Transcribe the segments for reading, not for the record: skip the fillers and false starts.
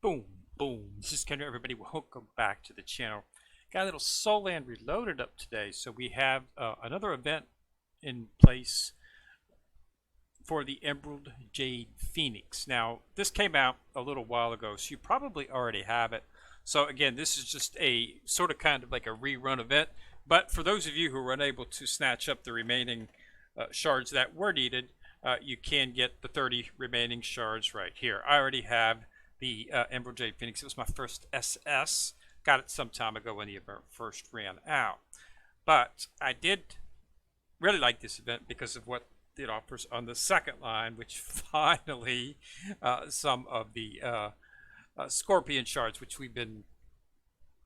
Boom, boom. This is Kendra, everybody. Welcome back to the channel. Got a little Soul Land Reloaded up today. So we have another event in place for the Emerald Jade Phoenix. Now, this came out a little while ago, so you probably already have it. So again, this is just a sort of kind of like a rerun event. But for those of you who were unable to snatch up the remaining shards that were needed, you can get the 30 remaining shards right here. I already have the Emerald Jade Phoenix. It was my first SS. Got it some time ago when the event first ran out. But I did really like this event because of what it offers on the second line, which finally some of the Scorpion shards, which we've been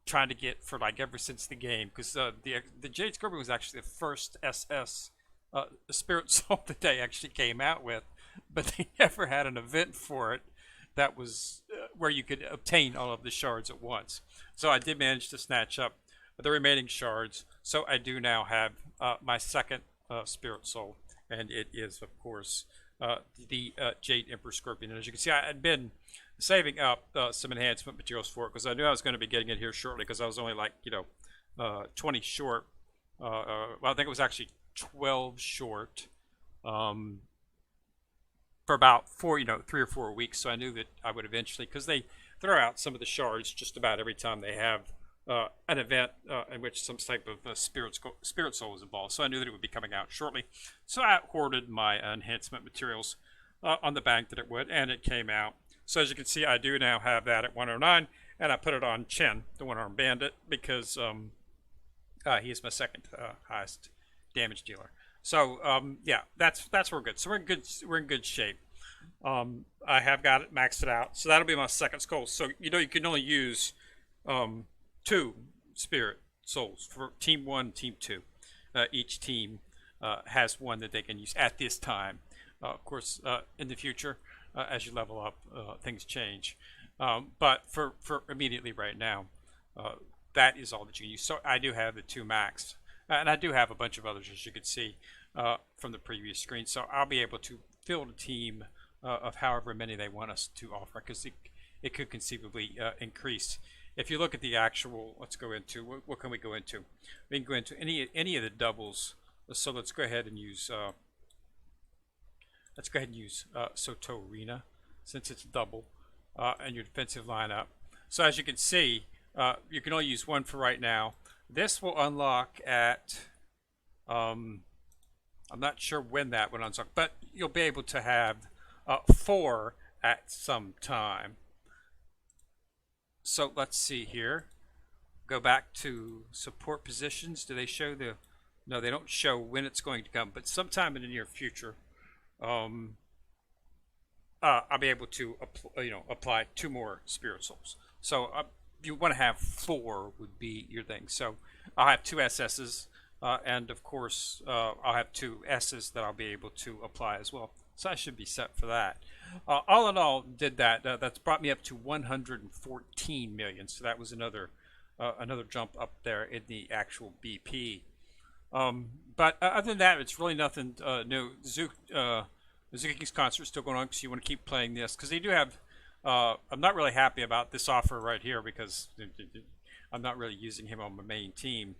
trying to get for like ever since the game, because the Jade Scorpion was actually the first SS Spirit Soul that they actually came out with, but they never had an event for it that was where you could obtain all of the shards at once. So I did manage to snatch up the remaining shards. So I do now have my second Spirit Soul, and it is, of course, the Jade Emperor Scorpion. And as you can see, I had been saving up some enhancement materials for it because I knew I was going to be getting it here shortly, because I was only like 20 short. Well, I think it was actually 12 short. For about 3 or 4 weeks, so I knew that I would eventually, because they throw out some of the shards just about every time they have an event in which some type of spirit soul is involved. So I knew that it would be coming out shortly. So I hoarded my enhancement materials on the bank that it would, and it came out. So as you can see, I do now have that at 109, and I put it on Chen, the one-armed bandit, because he is my second highest damage dealer. So yeah, that's where we're good. So we're in good shape. I have got it maxed out, so that'll be my second skull. So you can only use 2 spirit souls for team 1, team 2. Each team has one that they can use at this time. Of course, in the future, as you level up, things change. But for immediately right now, that is all that you can use. So I do have the 2 maxed. And I do have a bunch of others, as you can see from the previous screen. So I'll be able to field a team of however many they want us to offer, because it could conceivably increase. If you look at the actual, let's go into, what can we go into? We can go into any of the doubles. So let's go ahead and use Soto Arena, since it's double, and your defensive lineup. So as you can see, you can only use 1 for right now. This will unlock at, I'm not sure when that would unlock, but you'll be able to have 4 at some time. So let's see here. Go back to support positions. Do they show the, no, they don't show when it's going to come, but sometime in the near future, I'll be able to apply 2 more Spirit Souls. So you want to have 4 would be your thing. So I'll have 2 SS's, and of course I'll have 2 S's that I'll be able to apply as well. So I should be set for that. All in all, did that. That's brought me up to 114 million. So that was another jump up there in the actual BP. But other than that, it's really nothing new. The Zuking's concert is still going on, because you want to keep playing this, because they do have. I'm not really happy about this offer right here, because I'm not really using him on my main team.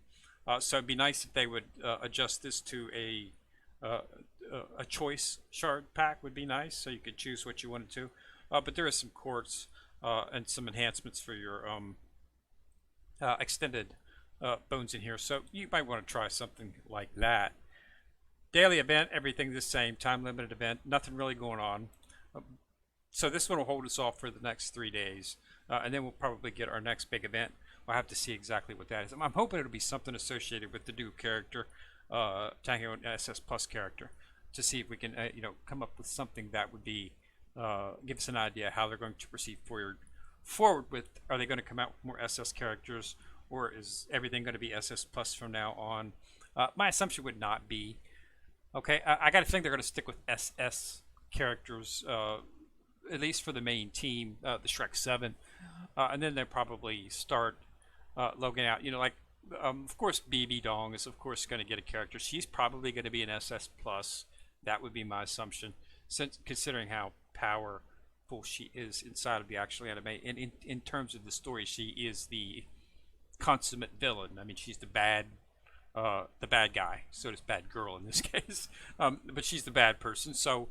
So it'd be nice if they would adjust this to a choice shard pack would be nice, so you could choose what you wanted to. But there is some quartz and some enhancements for your extended bones in here, so you might want to try something like that. Daily event, everything the same. Time limited event, nothing really going on. So this one will hold us off for the next 3 days, and then we'll probably get our next big event. We'll have to see exactly what that is. I'm hoping it'll be something associated with the new character, Tango SS Plus character, to see if we can come up with something that would be give us an idea how they're going to proceed forward with. Are they going to come out with more SS characters, or is everything going to be SS Plus from now on? My assumption would not be. Okay, I got to think they're going to stick with SS characters, at least for the main team, the Shrek 7, and then they'll probably start logging out. Of course, BB Dong is of course going to get a character. She's probably going to be an SS Plus. That would be my assumption, since considering how power powerful she is inside of the actual anime. And in terms of the story, she is the consummate villain. I mean, she's the bad guy, so does bad girl in this case. But she's the bad person. So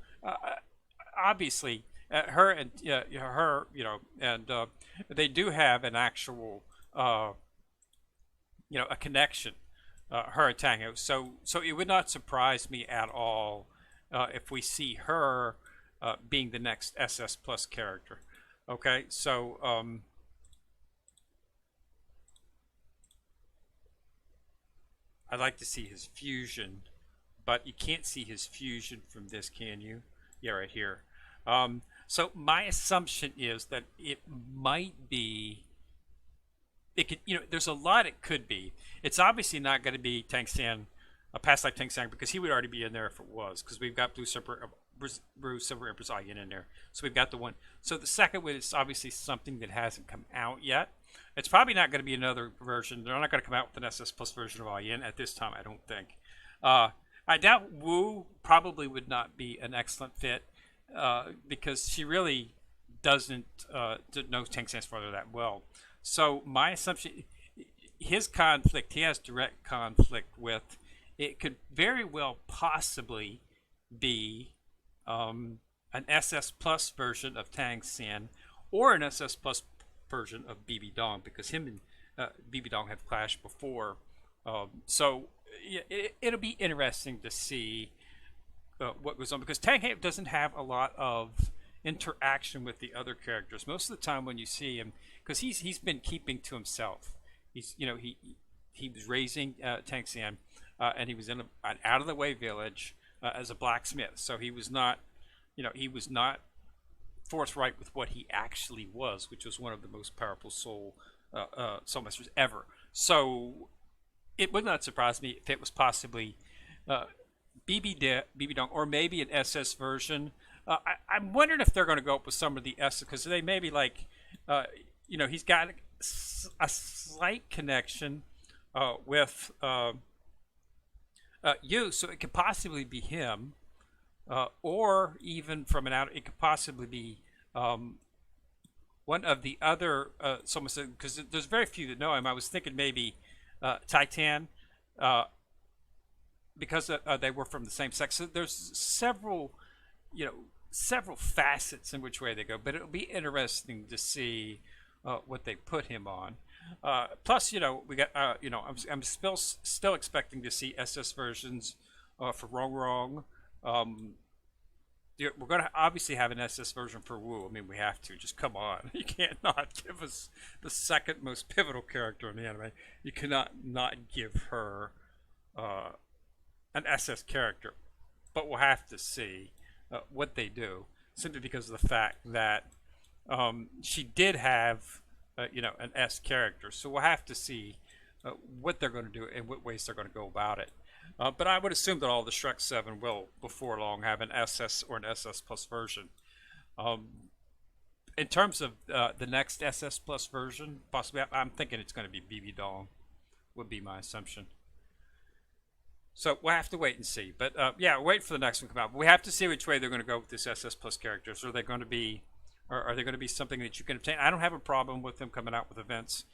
obviously, her and her, and they do have an actual, a connection. Her and Tango. So it would not surprise me at all if we see her being the next SS Plus character. Okay, so I'd like to see his fusion, but you can't see his fusion from this, can you? Yeah, right here. So my assumption is that it might be. It could, there's a lot it could be. It's obviously not going to be Tank San, a past life Tank San, because he would already be in there if it was, because we've got Blue Silver Empress Ayan in there. So we've got the one. So the second one is obviously something that hasn't come out yet. It's probably not going to be another version. They're not going to come out with an SS Plus version of Ayan at this time, I don't think. I doubt Wu probably would not be an excellent fit because she really doesn't know Tank San's father that well. So my assumption, his conflict, he has direct conflict with, it could very well possibly be an SS Plus version of Tang San or an SS Plus version of BB Dong, because him and BB Dong have clashed before. So it'll be interesting to see what goes on, because Tang doesn't have a lot of interaction with the other characters. Most of the time when you see him, because he's been keeping to himself. He was raising Tang San, and he was in an out of the way village as a blacksmith. So he was not forthright with what he actually was, which was one of the most powerful soul masters ever. So it would not surprise me if it was possibly BB Dong, or maybe an SS version. I'm wondering if they're going to go up with some of the S, because they may be like, he's got a slight connection with you, so it could possibly be him, or even from an out. It could possibly be one of the other. Because there's very few that know him. I was thinking maybe Titan, because they were from the same sex. So there's several facets in which way they go, but it'll be interesting to see what they put him on. Plus, we got, I'm still expecting to see SS versions for Wrong. We're going to obviously have an SS version for Wu. I mean, we have to. Just come on. You can't not give us the second most pivotal character in the anime. You cannot not give her an SS character. But we'll have to see what they do, simply because of the fact that she did have an S character. So we'll have to see what they're going to do and what ways they're going to go about it. But I would assume that all the Shrek 7 will, before long, have an SS or an SS Plus version. In terms of the next SS Plus version, possibly, I'm thinking it's going to be BB Dong, would be my assumption. So we'll have to wait and see. But wait for the next one to come out. But we have to see which way they're going to go with this SS Plus characters. Are they going to be something that you can obtain? I don't have a problem with them coming out with events.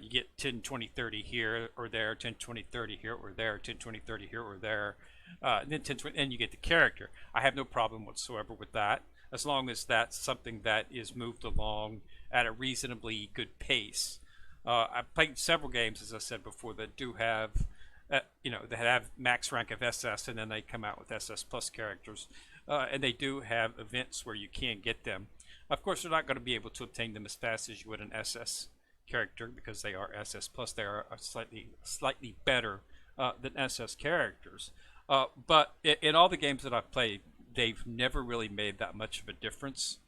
You get 10, 20, 30 here or there, 10, 20, 30 here or there, 10, 20, 30 here or there, and then 10, 20, and you get the character. I have no problem whatsoever with that, as long as that's something that is moved along at a reasonably good pace. I've played several games, as I said before, that do have, that have max rank of SS, and then they come out with SS Plus characters, and they do have events where you can get them. Of course, you're not going to be able to obtain them as fast as you would an SS character, because they are SS Plus. They are slightly better than SS characters. But in all the games that I've played, they've never really made that much of a difference,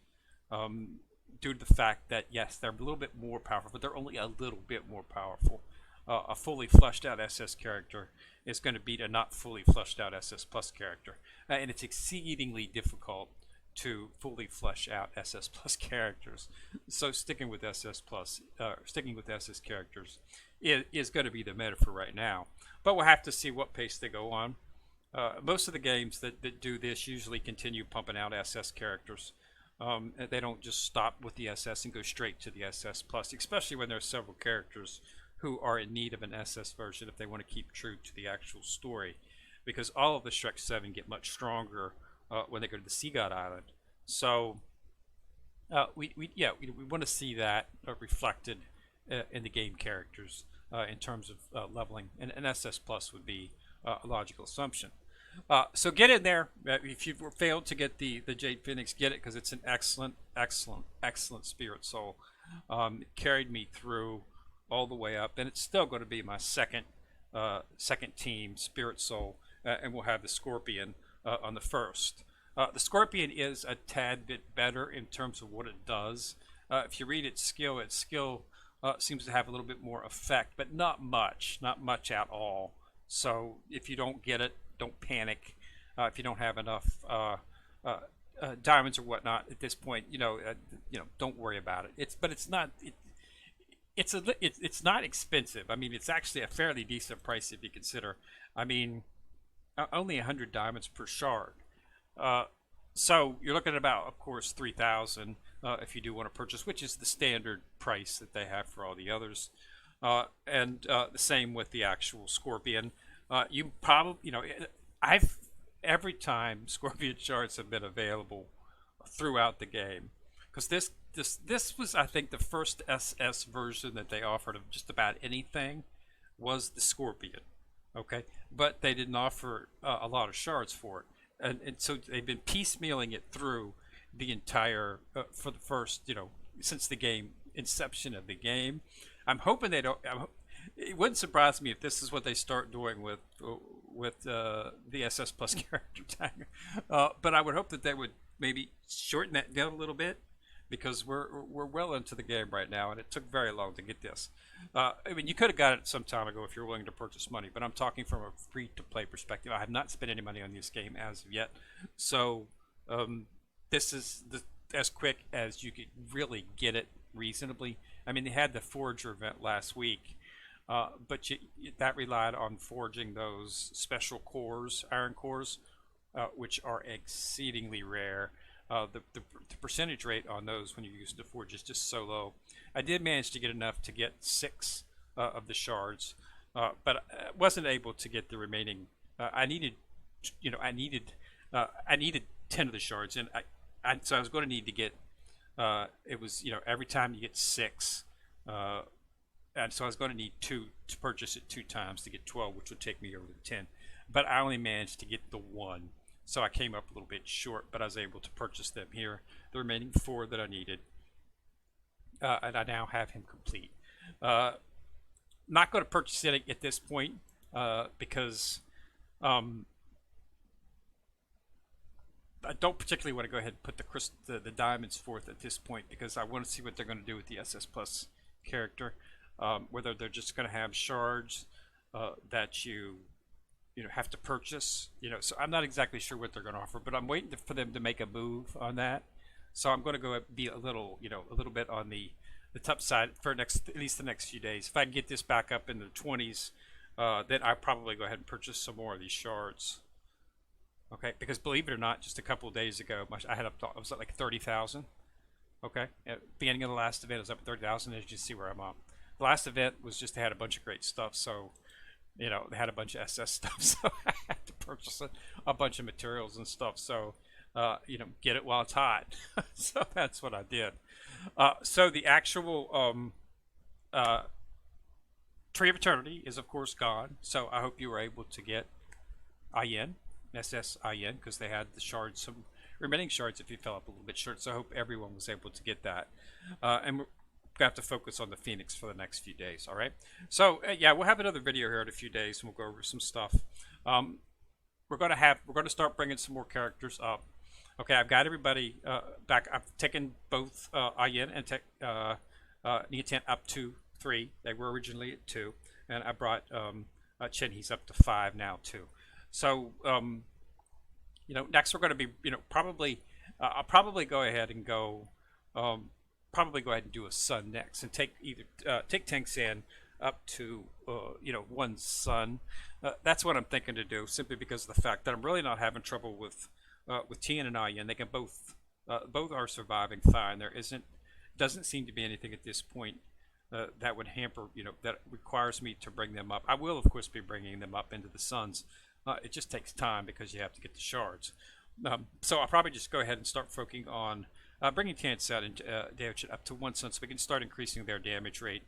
due to the fact that, yes, they're a little bit more powerful, but they're only a little bit more powerful. A fully fleshed out SS character is going to beat a not fully fleshed out SS Plus character. And it's exceedingly difficult to fully flesh out SS Plus characters. So sticking with SS characters is going to be the meta for right now. But we'll have to see what pace they go on. Most of the games that do this usually continue pumping out SS characters. They don't just stop with the SS and go straight to the SS Plus, especially when there are several characters who are in need of an SS version if they want to keep true to the actual story. Because all of the Shrek 7 get much stronger when they go to the Sea God Island. So we want to see that reflected in the game characters in terms of leveling, and an SS Plus would be a logical assumption. So get in there. If you've failed to get the Jade Phoenix, get it because it's an excellent Spirit Soul. It carried me through all the way up, and it's still going to be my second team Spirit Soul, and we'll have the Scorpion on the first. The Scorpion is a tad bit better in terms of what it does. If you read its skill seems to have a little bit more effect, but not much at all. So if you don't get it, don't panic. If you don't have enough diamonds or whatnot at this point, don't worry about it. It's not expensive. I mean, it's actually a fairly decent price if you consider. I mean, only 100 diamonds per shard. So you're looking at about, of course, 3,000 if you do want to purchase, which is the standard price that they have for all the others. And the same with the actual Scorpion. You probably, every time Scorpion shards have been available throughout the game, because this was, I think, the first SS version that they offered of just about anything was the Scorpion. Okay, but they didn't offer a lot of shards for it, and so they've been piecemealing it through the entire for the first, since the game inception of the game. I'm hoping they don't. It wouldn't surprise me if this is what they start doing with the SS Plus character tag. But I would hope that they would maybe shorten that down a little bit, because we're well into the game right now, and it took very long to get this. I mean, you could have got it some time ago if you're willing to purchase money, but I'm talking from a free-to-play perspective. I have not spent any money on this game as of yet, so this is as quick as you could really get it reasonably. I mean, they had the Forager event last week, but that relied on forging those special cores, iron cores, which are exceedingly rare. The percentage rate on those when you use the forge is just so low. I did manage to get enough to get 6 of the shards, but I wasn't able to get the remaining. I needed 10 of the shards, and so I was going to need to get. It was, every time you get 6, and so I was going to need 2 to purchase it 2 times to get 12, which would take me over the 10. But I only managed to get the 1. So I came up a little bit short, but I was able to purchase them here. The remaining 4 that I needed, and I now have him complete. Not going to purchase it at this point because I don't particularly want to go ahead and put the diamonds forth at this point, because I want to see what they're going to do with the SS Plus character. Whether they're just going to have shards that you have to purchase, so I'm not exactly sure what they're going to offer, but I'm waiting for them to make a move on that. So I'm going to go be a little bit on the tough side for at least the next few days. If I can get this back up in the 20s, then I'll probably go ahead and purchase some more of these shards. Okay, because believe it or not, just a couple of days ago, I was at like 30,000. Okay, at the beginning of the last event, I was up at 30,000. As you can see where I'm at. The last event was just, they had a bunch of great stuff, so they had a bunch of SS stuff, so I had to purchase a bunch of materials and stuff. So, get it while it's hot. So that's what I did. So the actual Tree of Eternity is, of course, gone. So I hope you were able to get SS IN, because they had the shards, some remaining shards if you fell up a little bit short. So I hope everyone was able to get that. And we have to focus on the Phoenix for the next few days. All right, so yeah, we'll have another video here in a few days, and we'll go over some stuff. We're going to start bringing some more characters up. Okay, I've got everybody back. I've taken both Ayin and Niatan up to 3. They were originally at 2, and I brought Chen. He's up to 5 now too. So next we're going to be probably I'll probably go ahead and go. Probably go ahead and do a sun next, and take Tank San up to 1 sun. That's what I'm thinking to do, simply because of the fact that I'm really not having trouble with Tian and Ayan. They can both Both are surviving fine. Doesn't seem to be anything at this point that would hamper, that requires me to bring them up. I will, of course, be bringing them up into the suns. It just takes time because you have to get the shards. So I'll probably just go ahead and start focusing on bringing Chance out and damage it up to 1 sun so we can start increasing their damage rate.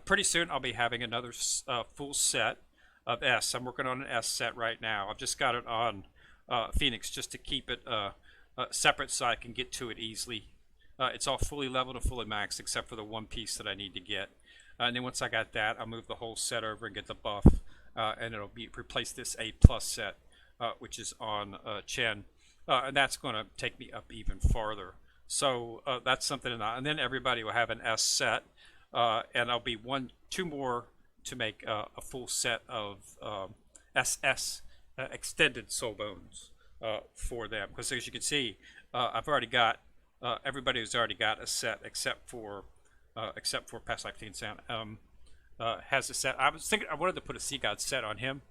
Pretty soon I'll be having another full set of S. I'm working on an S set right now. I've just got it on Phoenix just to keep it separate so I can get to it easily. It's all fully leveled and fully maxed except for the one piece that I need to get. And then once I got that, I'll move the whole set over and get the buff, and it'll be replace this A+ set, which is on Chen, and that's going to take me up even farther. So that's something, and then everybody will have an S set, and I'll be two more to make a full set of SS extended soul bones for them. Because as you can see, I've already got everybody has already got a set except for Past Life Teen Sound has a set. I was thinking I wanted to put a Sea God set on him,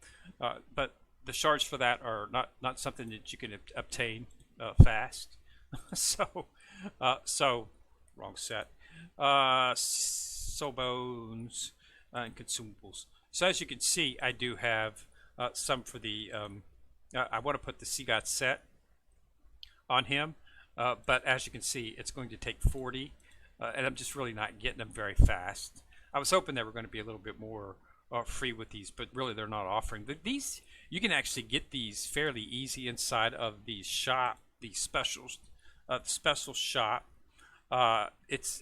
but the shards for that are not something that you can obtain fast. so wrong set. Soul bones and consumables. So as you can see, I do have some for the. I want to put the Sea God set on him, but as you can see, it's going to take 40, and I'm just really not getting them very fast. I was hoping they were going to be a little bit more free with these, but really they're not offering. These you can actually get these fairly easy inside of the shop, the specials, the special shop. It's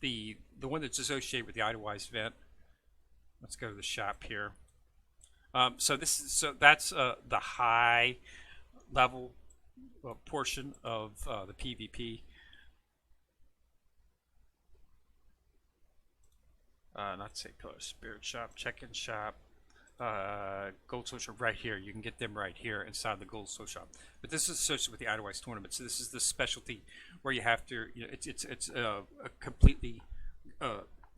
the one that's associated with the Idlewise event. Let's go to the shop here. So that's the high level portion of the PvP. Not say Pillar Spirit Shop, Check-in Shop, Gold Soul Shop right here. You can get them right here inside the Gold Soul Shop. But this is associated with the Idlewise tournament. So this is the specialty where you have to, it's a completely,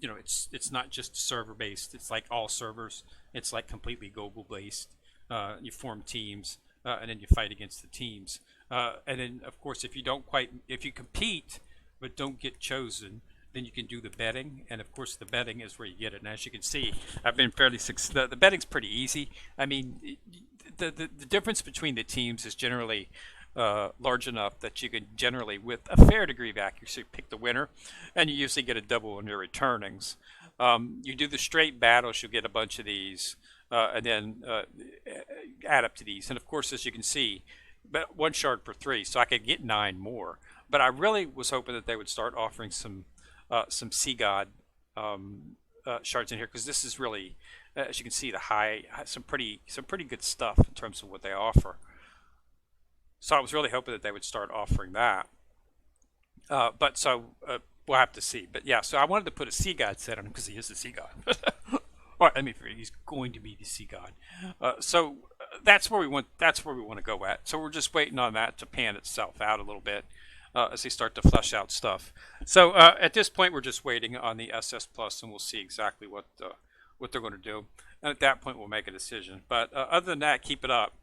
it's not just server based. It's like all servers. It's like completely global based. You form teams, and then you fight against the teams. And then of course, if you compete but don't get chosen, then you can do the betting, and of course the betting is where you get it. And as you can see, I've been fairly successful. The betting's pretty easy. I mean, the difference between the teams is generally large enough that you can generally, with a fair degree of accuracy, pick the winner, and you usually get a double on your returnings. You do the straight battles, you'll get a bunch of these, and then add up to these. And of course, as you can see, but 1 shard per 3, so I could get 9 more. But I really was hoping that they would start offering some Sea God shards in here, because this is really, as you can see, some pretty good stuff in terms of what they offer. So I was really hoping that they would start offering that. But we'll have to see. But yeah, so I wanted to put a Sea God set on him because he is a Sea God. Or I mean, he's going to be the Sea God. So that's where we want to go at. So we're just waiting on that to pan itself out a little bit. As they start to flesh out stuff. So at this point, we're just waiting on the SS Plus, and we'll see exactly what they're going to do. And at that point, we'll make a decision. But other than that, keep it up.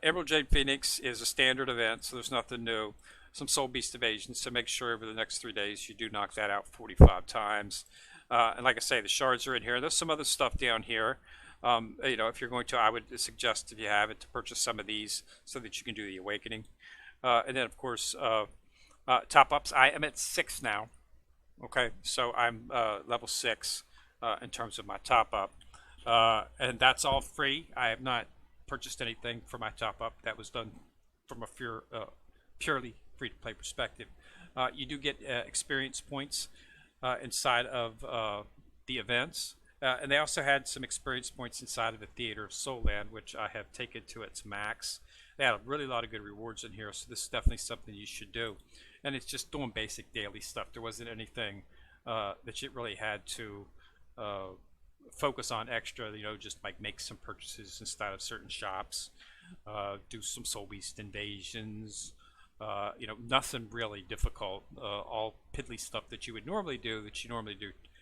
Emerald Jade Phoenix is a standard event, so there's nothing new. Some Soul Beast evasions, so make sure over the next 3 days you do knock that out 45 times. And like I say, the shards are in here. There's some other stuff down here. If you're going to, I would suggest, if you have it, to purchase some of these so that you can do the awakening. And then, of course, top-ups. I am at 6 now. Okay, so I'm level 6 in terms of my top-up. And that's all free. I have not purchased anything for my top-up. That was done from a purely free-to-play perspective. You do get experience points inside of the events. And they also had some experience points inside of the Theater of Soul Land, which I have taken to its max. They had a lot of good rewards in here, so this is definitely something you should do. And it's just doing basic daily stuff. There wasn't anything that you really had to focus on extra, just like make some purchases inside of certain shops, do some Soul Beast invasions, nothing really difficult, all piddly stuff that you would normally do,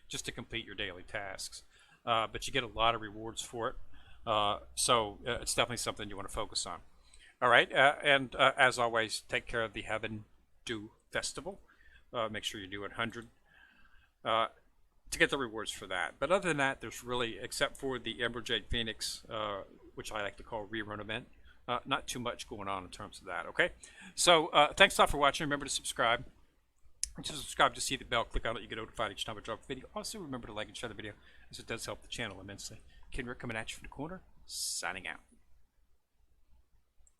just to complete your daily tasks. But you get a lot of rewards for it, so it's definitely something you want to focus on. All right, and as always, take care of the heaven do festival. Make sure you do 100 to get the rewards for that. But other than that, there's really, except for the Emerald Jade Phoenix, which I like to call Rerun event, not too much going on in terms of that. Okay, so thanks a lot for watching. Remember to subscribe. To subscribe to see the bell, click on it. You get notified each time I drop a video. Also, remember to like and share the video, as it does help the channel immensely. Ken Rick coming at you from the corner, signing out.